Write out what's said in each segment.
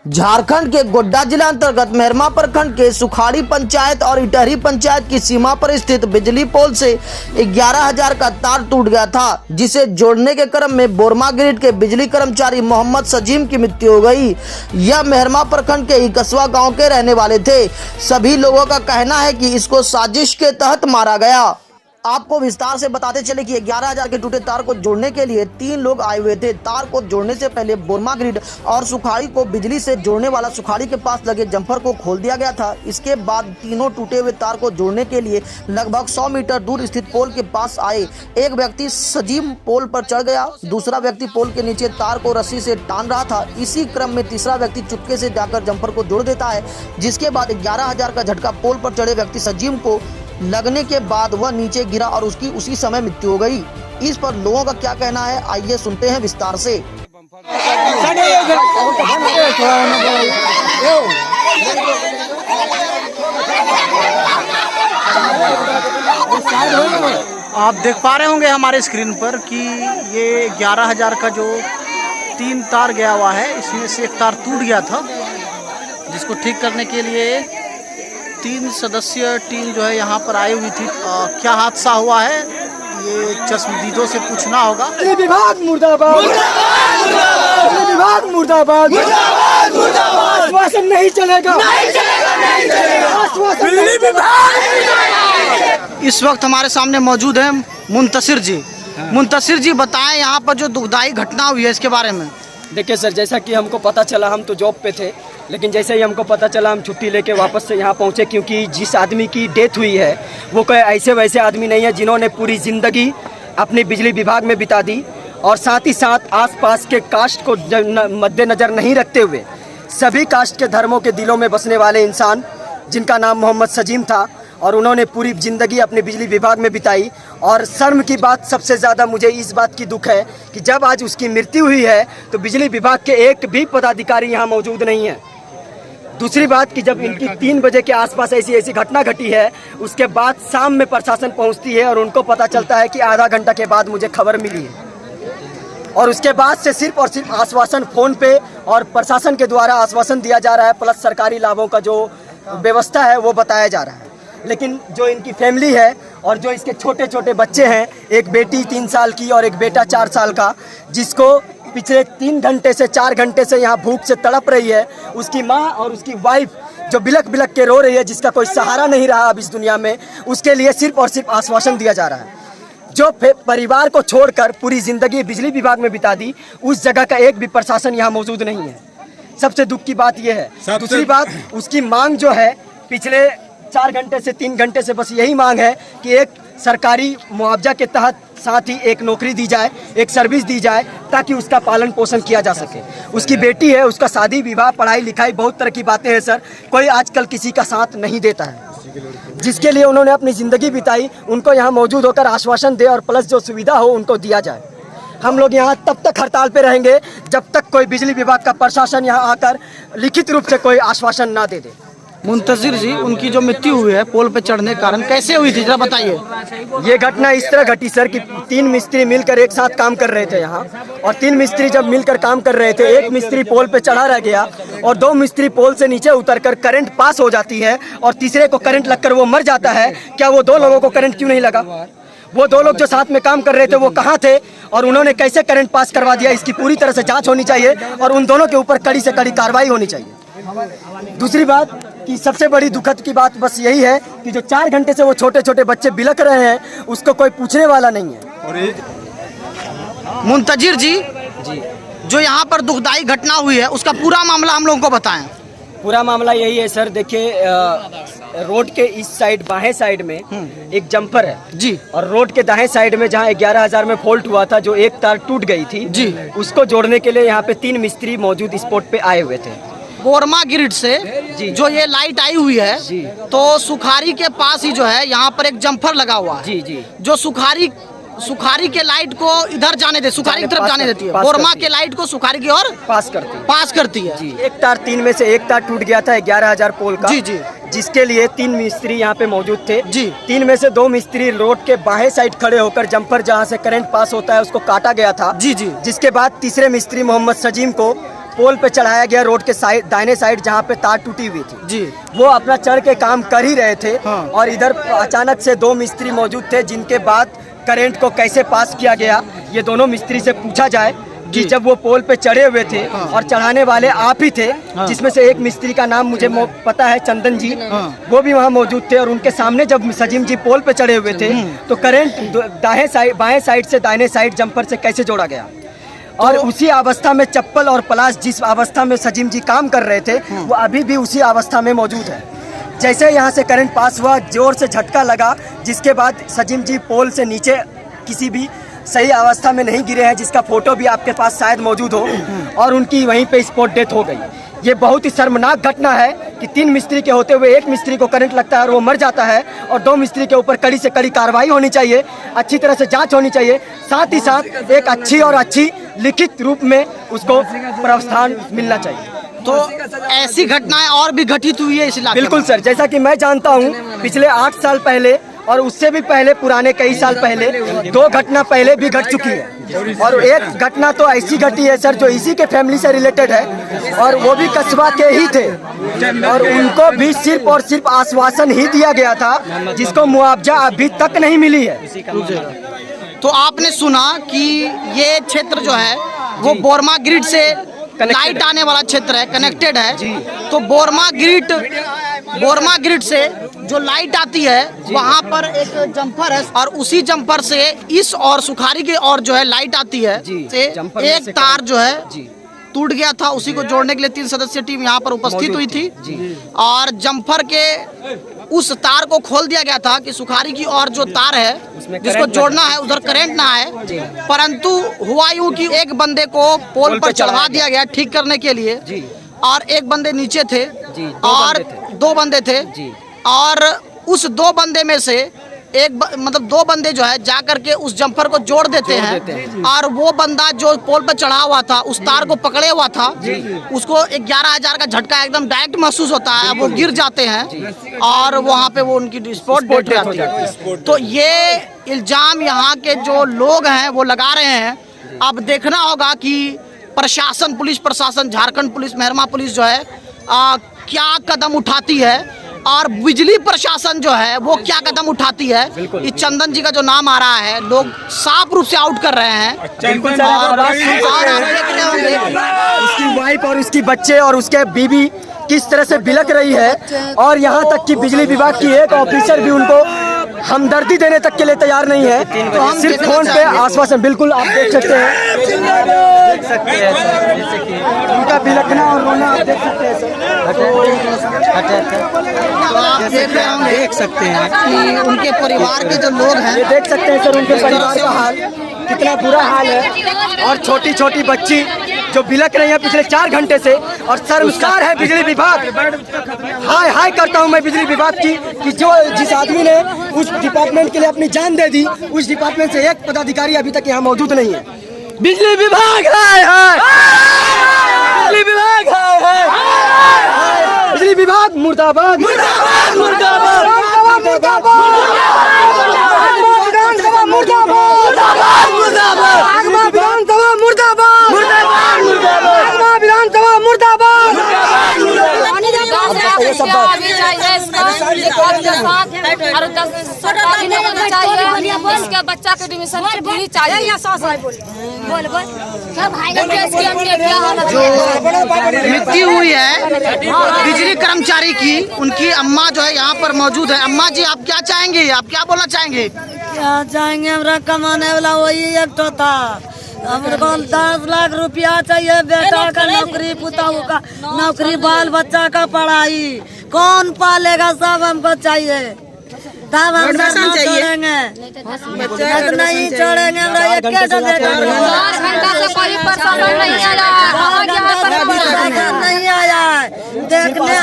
झारखंड के गोड्डा जिला अंतर्गत मेहरमा प्रखंड के सुखाड़ी पंचायत और इटहरी पंचायत की सीमा पर स्थित बिजली पोल से 11,000 का तार टूट गया था, जिसे जोड़ने के क्रम में बोरमा ग्रिड के बिजली कर्मचारी मोहम्मद सजीम की मृत्यु हो गई। यह मेहरमा प्रखंड के ही कसवा गांव के रहने वाले थे। सभी लोगों का कहना है कि इसको साजिश के तहत मारा गया। आपको विस्तार से बताते चले कि 11,000 के टूटे तार को जोड़ने के लिए 3 लोग आए हुए थे। तार को जोड़ने से पहले बोरमा ग्रिड और सुखाड़ी को बिजली से जोड़ने वाला सुखाड़ी के पास लगे जंपर को खोल दिया गया था। इसके बाद तीनों टूटे हुए तार को जोड़ने के लिए लगभग 100 मीटर दूर स्थित पोल के पास आए। एक व्यक्ति सजीम पोल पर चढ़ गया, दूसरा व्यक्ति पोल के नीचे तार को रस्सी से टान रहा था। इसी क्रम में तीसरा व्यक्ति चुपके से जाकर जंपर को जोड़ देता है, जिसके बाद 11,000 का झटका पोल पर चढ़े व्यक्ति सजीम को लगने के बाद वह नीचे गिरा और उसकी उसी समय मृत्यु हो गई। इस पर लोगों का क्या कहना है, आइए सुनते हैं विस्तार से। आप देख पा रहे होंगे हमारे स्क्रीन पर कि ये 11,000 का जो 3 तार गया हुआ है, इसमें से एक तार टूट गया था, जिसको ठीक करने के लिए 3 सदस्यीय टीम जो है यहाँ पर आई हुई थी। क्या हादसा हुआ है ये चश्मदीदों से पूछना होगा। बिजली विभाग मुर्दाबाद, बिजली विभाग मुर्दाबाद, आश्वासन नहीं चलेगा, आश्वासन बिजली विभाग। इस वक्त हमारे सामने मौजूद है मुंतसिर जी। मुंतसिर जी, बताएं यहाँ पर जो दुखदाई घटना हुई है इसके बारे में। देखिए सर, जैसा कि हमको पता चला, हम तो जॉब पे थे, लेकिन जैसे ही हमको पता चला हम छुट्टी लेके वापस से यहाँ पहुँचे, क्योंकि जिस आदमी की डेथ हुई है वो कोई ऐसे वैसे आदमी नहीं है जिन्होंने पूरी ज़िंदगी अपनी बिजली विभाग में बिता दी, और साथ ही साथ आसपास के कास्ट को मद्देनज़र नहीं रखते हुए सभी कास्ट के धर्मों के दिलों में बसने वाले इंसान, जिनका नाम मोहम्मद सजीम था, और उन्होंने पूरी ज़िंदगी अपने बिजली विभाग में बिताई। और शर्म की बात सबसे ज़्यादा मुझे इस बात की दुख है कि जब आज उसकी मृत्यु हुई है तो बिजली विभाग के एक भी पदाधिकारी यहाँ मौजूद नहीं है। दूसरी बात कि जब इनकी 3 बजे के आसपास ऐसी घटना घटी है, उसके बाद शाम में प्रशासन पहुँचती है और उनको पता चलता है कि आधा घंटा के बाद मुझे खबर मिली है, और उसके बाद से सिर्फ और सिर्फ आश्वासन फ़ोन पे और प्रशासन के द्वारा आश्वासन दिया जा रहा है, प्लस सरकारी लाभों का जो व्यवस्था है वो बताया जा रहा है। लेकिन जो इनकी फैमिली है और जो इसके छोटे छोटे बच्चे हैं, एक बेटी 3 साल की और एक बेटा 4 साल का, जिसको पिछले 3 घंटे से 4 घंटे से यहाँ भूख से तड़प रही है, उसकी माँ और उसकी वाइफ जो बिलक बिलक के रो रही है, जिसका कोई सहारा नहीं रहा अब इस दुनिया में, उसके लिए सिर्फ और सिर्फ आश्वासन दिया जा रहा है। जो परिवार को छोड़कर पूरी ज़िंदगी बिजली विभाग में बिता दी, उस जगह का एक भी प्रशासन यहाँ मौजूद नहीं है। सबसे दुख की बात यह है। दूसरी बात, उसकी मांग जो है पिछले 4 घंटे से 3 घंटे से बस यही मांग है कि एक सरकारी मुआवजा के तहत साथ ही एक नौकरी दी जाए, एक सर्विस दी जाए, ताकि उसका पालन पोषण किया जा सके। उसकी बेटी है, उसका शादी विवाह पढ़ाई लिखाई बहुत तरह की बातें हैं सर, कोई आजकल किसी का साथ नहीं देता है। जिसके लिए उन्होंने अपनी ज़िंदगी बिताई, उनको यहाँ मौजूद होकर आश्वासन दे और प्लस जो सुविधा हो उनको दिया जाए। हम लोग यहाँ तब तक हड़ताल पे रहेंगे जब तक कोई बिजली विभाग का प्रशासन यहाँ आकर लिखित रूप से कोई आश्वासन ना दे दे। मुंतसिर जी, उनकी जो मृत्यु हुई है पोल पे चढ़ने के कारण, कैसे हुई थी जरा बताइए। ये घटना इस तरह घटी सर कि 3 मिस्त्री मिलकर एक साथ काम कर रहे थे यहाँ, और 3 मिस्त्री जब मिलकर काम कर रहे थे, एक मिस्त्री पोल पे चढ़ा रह गया और 2 मिस्त्री पोल से नीचे उतरकर करंट पास हो जाती है और तीसरे को करंट लगकर वो मर जाता है। क्या वो 2 लोगों को करंट क्यों नहीं लगा? वो 2 लोग जो साथ में काम कर रहे थे वो कहाँ थे और उन्होंने कैसे करंट पास करवा दिया, इसकी पूरी तरह से जाँच होनी चाहिए और उन दोनों के ऊपर कड़ी से कड़ी कार्रवाई होनी चाहिए। दूसरी बात कि सबसे बड़ी दुखद की बात बस यही है कि जो 4 घंटे से वो छोटे छोटे बच्चे बिलक रहे हैं, उसको कोई पूछने वाला नहीं है। मुंतजिर जी, जो यहाँ पर दुखदाई घटना हुई है उसका पूरा मामला हम लोगों को बताएं। पूरा मामला यही है सर, देखिए रोड के इस साइड बाएं साइड में एक जंपर है जी, और रोड के दाएं साइड में जहाँ 11,000 में फॉल्ट हुआ था, जो एक तार टूट गई थी जी, उसको जोड़ने के लिए यहाँ पे 3 मिस्त्री मौजूद स्पॉट पे आए हुए थे। बोरमा ग्रिड से जो ये लाइट आई हुई है, तो सुखाड़ी के पास ही जो है यहाँ पर एक जंपर लगा हुआ है जी, जो सुखाड़ी के लाइट को इधर जाने दे, सुखाड़ी की तरफ जाने देती है, बोरमा के लाइट को सुखाड़ी की ओर पास करती है जी। एक तार 3 में से एक तार टूट गया था 11,000 पोल का जी, जिसके लिए 3 मिस्त्री यहाँ पे मौजूद थे जी। 3 में से 2 मिस्त्री रोड के बाएं साइड खड़े होकर जंपर जहाँ से करंट पास होता है उसको काटा गया था जी, जिसके बाद तीसरे मिस्त्री मोहम्मद सजीम को पोल पे चढ़ाया गया रोड के साइड दाहिने साइड जहाँ पे तार टूटी हुई थी जी। वो अपना चढ़ के काम कर ही रहे थे। हाँ। और इधर अचानक से 2 मिस्त्री मौजूद थे, जिनके बाद करंट को कैसे पास किया गया ये दोनों मिस्त्री से पूछा जाए कि जब वो पोल पे चढ़े हुए थे और चढ़ाने वाले आप ही थे, जिसमें से एक मिस्त्री का नाम मुझे पता है, चंदन जी, वो भी वहाँ मौजूद थे। और उनके सामने जब सजीम जी पोल पे चढ़े हुए थे तो करंट बाएं साइड से दाहिने साइड जंपर से कैसे जोड़ा गया। और उसी अवस्था में चप्पल और प्लास जिस अवस्था में सजीम जी काम कर रहे थे वो अभी भी उसी अवस्था में मौजूद है। जैसे यहाँ से करंट पास हुआ, जोर से झटका लगा, जिसके बाद सजीम जी पोल से नीचे किसी भी सही अवस्था में नहीं गिरे हैं, जिसका फोटो भी आपके पास शायद मौजूद हो, और उनकी वहीं पे स्पॉट डेथ हो गई। ये बहुत ही शर्मनाक घटना है कि 3 मिस्त्री के होते हुए एक मिस्त्री को करंट लगता है और वो मर जाता है, और 2 मिस्त्री के ऊपर कड़ी से कड़ी कार्रवाई होनी चाहिए, अच्छी तरह से जांच होनी चाहिए, साथ ही साथ एक अच्छी लिखित रूप में उसको प्रावधान मिलना चाहिए। तो ऐसी घटनाएं और भी घटित हुई है इस इलाके बिल्कुल में? सर, जैसा कि मैं जानता हूँ पिछले 8 साल पहले और उससे भी पहले पुराने कई साल पहले 2 घटना पहले भी घट चुकी है, और एक घटना तो ऐसी घटी है सर जो इसी के फैमिली से रिलेटेड है, और वो भी कस्बा के ही थे, और उनको भी सिर्फ और सिर्फ आश्वासन ही दिया गया था, जिसको मुआवजा अभी तक नहीं मिली है। तो आपने सुना कि ये क्षेत्र जो है वो बोरमा ग्रिड से लाइट आने वाला क्षेत्र है, कनेक्टेड है। तो बोरमा ग्रिड से जो लाइट आती है वहाँ पर एक जंपर है, और उसी जंपर से इस और सुखारी के और जो है लाइट आती है से एक तार जो है टूट गया था। उसी को जोड़ने के लिए 3 सदस्यीय टीम यहाँ पर उपस्थित हुई थी, और जंपर के उस तार को खोल दिया गया था कि सुखारी की और जो तार है जिसको जोड़ना है उधर करंट ना आए। परंतु हुआ यूं कि एक बंदे को पोल पर चढ़ा दिया गया ठीक करने के लिए, और एक बंदे नीचे थे और 2 बंदे थे, और उस 2 बंदे में से मतलब 2 बंदे जो है जा करके उस जंपर को जोड़ देते हैं, और वो बंदा जो पोल पर चढ़ा हुआ था उस तार को पकड़े हुआ था, उसको 11,000 का झटका एकदम डायरेक्ट महसूस होता है, वो गिर जाते हैं और वहाँ पे वो उनकी स्पॉट डेथ हो जाती है। तो ये इल्जाम यहाँ के जो लोग हैं वो लगा रहे हैं। अब देखना होगा कि प्रशासन, पुलिस प्रशासन, झारखंड पुलिस, मेहरमा पुलिस जो है क्या कदम उठाती है, और बिजली प्रशासन जो है वो क्या कदम उठाती है। इस चंदन जी का जो नाम आ रहा है लोग साफ रूप से आउट कर रहे हैं। और उसकी वाइफ और उसकी बच्चे और उसके बीवी किस तरह से बिलक रही है, और यहाँ तक कि बिजली विभाग की एक ऑफिसर भी उनको हमदर्दी देने तक के लिए तैयार नहीं है, तो सिर्फ फोन पे आश्वासन। बिल्कुल आप देख सकते हैं उनका बिलखना और रोना आप देख सकते हैं तो आप देख सकते हैं कि उनके परिवार के जो लोग हैं, ये देख सकते हैं सर उनके परिवार का हाल कितना बुरा हाल है, और छोटी छोटी बच्ची जो बिलक रही है पिछले 4 घंटे से। और शर्मसार है बिजली विभाग, हाय करता हूं मैं बिजली विभाग की कि जो जिस आदमी ने उस डिपार्टमेंट के लिए अपनी जान दे दी, उस डिपार्टमेंट से एक पदाधिकारी अभी तक यहाँ मौजूद नहीं है। बिजली विभाग है, बिजली विभाग है, बिजली विभाग मुर्दाबाद, मुर्दाबाद, मुर्दाबाद, इसके बच्चा के एडमिशन फ्री चाहिए। मृत्यु हुई है बिजली कर्मचारी की, उनकी अम्मा जो है यहाँ पर मौजूद है। अम्मा जी आप क्या चाहेंगे, आप क्या बोलना चाहेंगे? क्या चाहेंगे, हमरा कमाने वाला वही एक तो था। हमको 10 लाख रुपया चाहिए, बेटा का नौकरी, पुताऊ का नौकरी, बाल बच्चा का पढ़ाई, कौन पालेगा, सब हमको चाहिए। तब हम छोड़ेंगे, नहीं छोड़ेंगे। नहीं आया है, देखने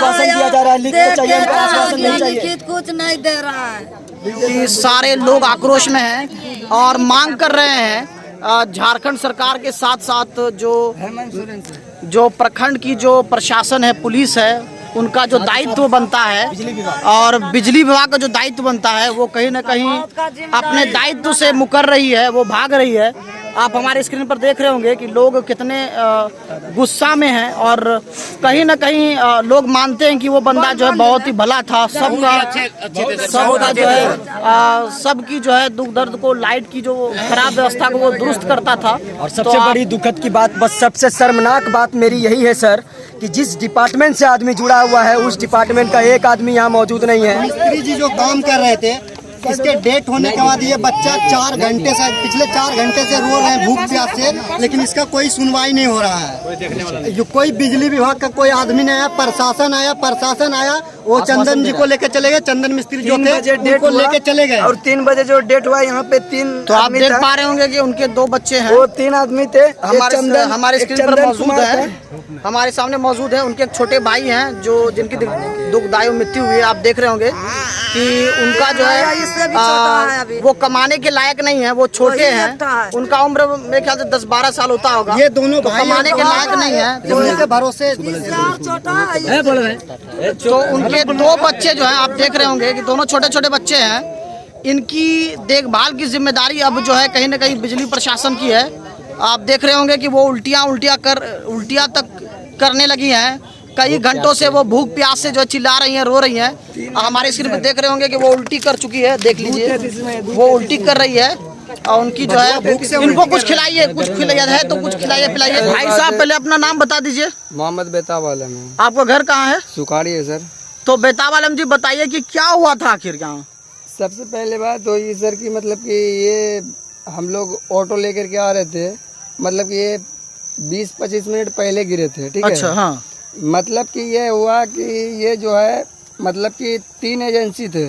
लिखित कुछ नहीं दे रहा है। कि सारे लोग आक्रोश में हैं और मांग कर रहे हैं झारखंड सरकार के साथ साथ जो प्रखंड की जो प्रशासन है, पुलिस है, उनका जो दायित्व बनता है और बिजली विभाग का जो दायित्व बनता है वो कहीं ना कहीं अपने दायित्व से मुकर रही है, वो भाग रही है। आप हमारे स्क्रीन पर देख रहे होंगे कि लोग कितने गुस्सा में हैं और कहीं ना कहीं लोग मानते हैं कि वो बंदा जो है बहुत ही भला था, सबका जो है सबकी जो है दुख दर्द को, लाइट की जो खराब व्यवस्था को वो दुरुस्त करता था। और सबसे बड़ी दुखद की बात, बस सबसे शर्मनाक बात मेरी यही है सर कि जिस डिपार्टमेंट से आदमी जुड़ा हुआ है उस डिपार्टमेंट का एक आदमी यहाँ मौजूद नहीं है। मिस्त्री जी जो काम कर रहे थे, इसके डेट होने के बाद ये बच्चा 4 घंटे से, पिछले 4 घंटे से रो रहे हैं भूख प्यास से, लेकिन इसका कोई सुनवाई नहीं हो रहा है। जो कोई बिजली विभाग का कोई आदमी नहीं आया, प्रशासन आया, वो चंदन जी को लेके चले गए, चंदन मिस्त्री जो थे उनको लेके चले गए। और 3 बजे जो डेट हुआ यहाँ पे 3 तो आप देख पा रहे होंगे कि उनके 2 बच्चे हैं, वो 3 आदमी थे। हमारे स्क्रीन पर मौजूद है, हमारे सामने मौजूद है। उनके एक छोटे भाई हैं जो जिनकी दुखदायी मृत्यु हुई है। आप देख रहे होंगे कि उनका जो है वो कमाने के लायक नहीं है, वो छोटे हैं, उनका उम्र मेरे ख्याल से 10-12 साल होता होगा। ये दोनों तो कमाने के लायक नहीं है, के भरोसे तो उनके 2 बच्चे जो हैं आप देख रहे होंगे कि दोनों छोटे छोटे बच्चे हैं। इनकी देखभाल की जिम्मेदारी अब जो है कहीं ना कहीं बिजली प्रशासन की है। आप देख रहे होंगे कि वो उल्टियाँ तक करने लगी हैं। कई घंटों से वो भूख प्यास से जो चिल्ला रही हैं, रो रही हैं। हमारे स्क्रीन पर देख रहे होंगे कि वो उल्टी कर चुकी है, देख लीजिए वो उल्टी कर रही है। और उनकी जो है इनको कुछ खिलाइए, कुछ खिलाइए है तो कुछ खिलाइए पिलाइए। भाई साहब पहले अपना नाम बता दीजिए। मोहम्मद बेताब आलम है। आपका घर कहाँ है? सुखाड़ी है सर। तो बेताब आलम जी बताइए कि क्या हुआ था आखिर यहाँ? सबसे पहले बात तो ये सर कि मतलब कि ये हम लोग ऑटो लेकर के आ रहे थे, मतलब कि ये 20-25 मिनट पहले गिरे थे, ठीक है। अच्छा, हाँ। मतलब कि ये हुआ कि ये जो है मतलब कि 3 एजेंसी थे,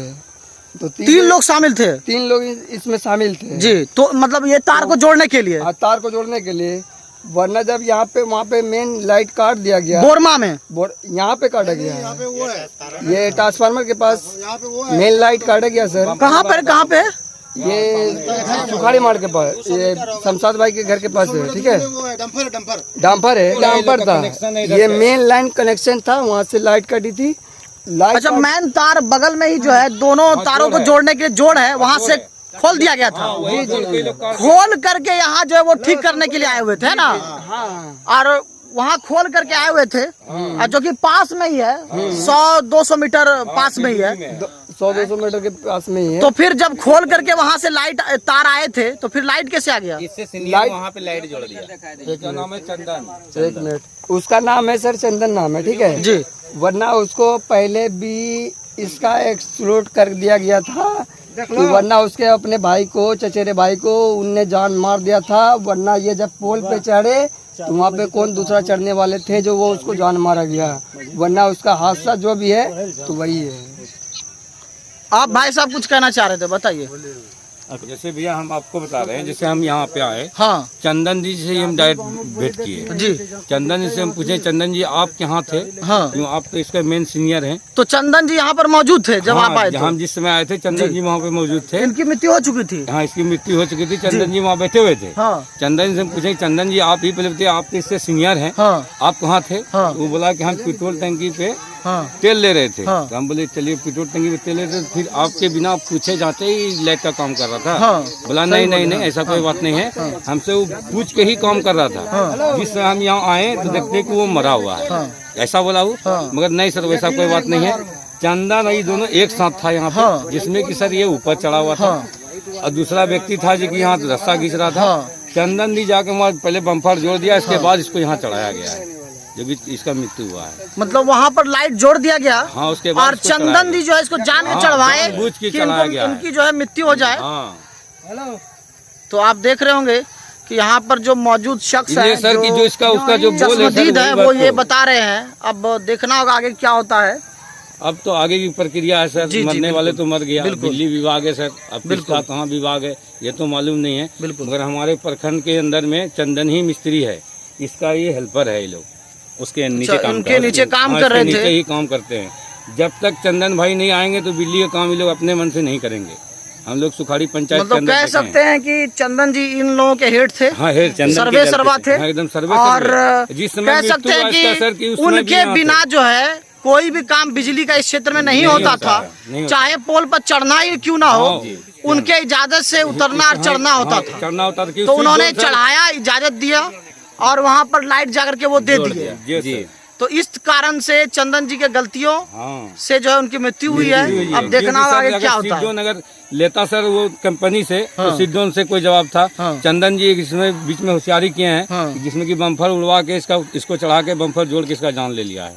तो 3 लोग शामिल थे। 3 लोग इसमें शामिल थे जी। तो मतलब ये तार को जोड़ने के लिए? हाँ, तार को जोड़ने के लिए। वरना जब यहाँ पे वहाँ पे मेन लाइट काट दिया गया, बोरमा में यहाँ पे काटा गया है, ये ट्रांसफार्मर के पास मेन लाइट काटा गया सर। कहाँ पे? ये सुखाड़ी मार्ग के पास, ये शमशाद भाई के घर के पास है, ठीक है। डंपर था, ये मेन लाइन कनेक्शन था, वहाँ से लाइट कटी थी। अच्छा, मेन तार बगल में ही जो है दोनों तारों को जोड़ने के जोड़ है, वहाँ से खोल दिया गया था। जी। खोल करके यहाँ जो है वो ठीक करने के लिए आए हुए थे ना। और वहाँ खोल करके आए हुए थे, जो कि पास में ही है, 100-200 मीटर पास में ही है, 100-200 मीटर के पास में ही है। तो फिर जब खोल करके वहाँ से लाइट तार आए थे तो फिर लाइट कैसे आ गया? लाइट वहाँ पे लाइट जोड़ दिया। उसका नाम है चंदन। 1 मिनट, उसका नाम है सर चंदन नाम है, ठीक है जी। वरना उसको पहले भी इसका एक्सप्लोड कर दिया गया था, वरना उसके अपने भाई को, चचेरे भाई को उनने जान मार दिया था। वरना ये जब पोल पे चढ़े तो वहाँ पे कौन दूसरा चढ़ने वाले थे जो वो उसको जान मारा गया। वरना उसका हादसा जो भी है तो वही है। आप भाई साहब कुछ कहना चाह रहे थे, बताइए। जैसे भैया हम आपको बता रहे हैं, जैसे हम यहाँ पे आए, हाँ। चंदन जी से हम डायरेक्ट भेंट किए जी। चंदन जी से हम पूछे, चंदन जी आप यहाँ थे? हाँ। क्यों, आप तो इसका मेन सीनियर हैं। तो चंदन जी यहाँ पर मौजूद थे जब आप आए थे? हम जिस समय आए थे चंदन जी वहाँ पे मौजूद थे। इनकी मृत्यु हो चुकी थी? हाँ, इसकी मृत्यु हो चुकी थी। चंदन जी वहाँ बैठे हुए थे। हाँ। चंदन से हम पूछे, चंदन जी आप ही पहले थे, आप तो इससे सीनियर हैं, हाँ। आप कहाँ थे? हाँ। वो बोला कि हम पेट्रोल टंकी पे तेल ले रहे थे। तो हम बोले चलिए पेट्रोल टंकी पे तेल ले रहे थे, फिर आपके बिना पूछे जाते ही लाइट का काम कर रहा था। बोला नहीं ऐसा कोई बात नहीं है, हमसे वो पूछ के ही काम कर रहा था। जिस समय हम यहाँ आए तो देखते कि वो मरा हुआ है, ऐसा बोला वो। मगर नहीं सर, वैसा कोई बात नहीं है। चंदन ये दोनों एक साथ था यहाँ पे, जिसमें कि सर ये ऊपर चढ़ा हुआ था और दूसरा व्यक्ति था जो कि यहाँ रास्ता खींच रहा था। चंदन जी जाके वहाँ पहले बम्फर जोड़ दिया, इसके बाद इसको यहाँ चढ़ाया गया है, जो भी इसका मृत्यु हुआ है। मतलब वहाँ पर लाइट जोड़ दिया गया। हाँ, उसके बाद और चंदन जी जो है इसको जान के चढ़वाए कि इनकी जो है मृत्यु हो जाए। तो आप देख रहे होंगे कि यहाँ पर जो मौजूद शख्स है सर कि जो इसका उसका जो चश्मदीद है वो ये बता रहे हैं। अब देखना होगा आगे क्या होता है। अब तो आगे की प्रक्रिया है सर। मरने वाले तो मर गया, बिजली विभाग है सर, अब किसका कहाँ विभाग है ये तो मालूम नहीं है। मगर हमारे प्रखंड के अंदर में चंदन ही मिस्त्री है, इसका ये हेल्पर है। ये लोग उसके नीचे काम इनके नीचे काम कर रहे थे, नीचे ही काम करते हैं। जब तक चंदन भाई नहीं आएंगे तो बिजली का काम ये लोग अपने मन से नहीं करेंगे। हम लोग सुखाड़ी पंचायत मतलब कह सकते हैं कि चंदन जी इन लोगों के हेड थे। हाँ, सर्वे सर्वा थे। एकदम सर्वे। और जिस समय कह सकते हैं कि उनके बिना जो है कोई भी काम बिजली का इस क्षेत्र में नहीं होता था, चाहे पोल पर चढ़ना ही क्यों ना हो, उनके इजाजत से उतरना और चढ़ना होता था। चढ़ना होता था। तो उन्होंने चढ़ाया, इजाजत दिया और वहाँ पर लाइट जाकर के वो दे दिए। तो इस कारण से चंदन जी के गलतियों से जो है उनकी मृत्यु हुई है। अब देखना आगे क्या होता है। अगर लेता सर वो कंपनी से तो सिद्धोन से कोई जवाब था। चंदन जी इसमें बीच में होशियारी किए हैं जिसमें कि बम्फर उड़वा के इसको चढ़ा के बम्फर जोड़ के इसका जान ले लिया है।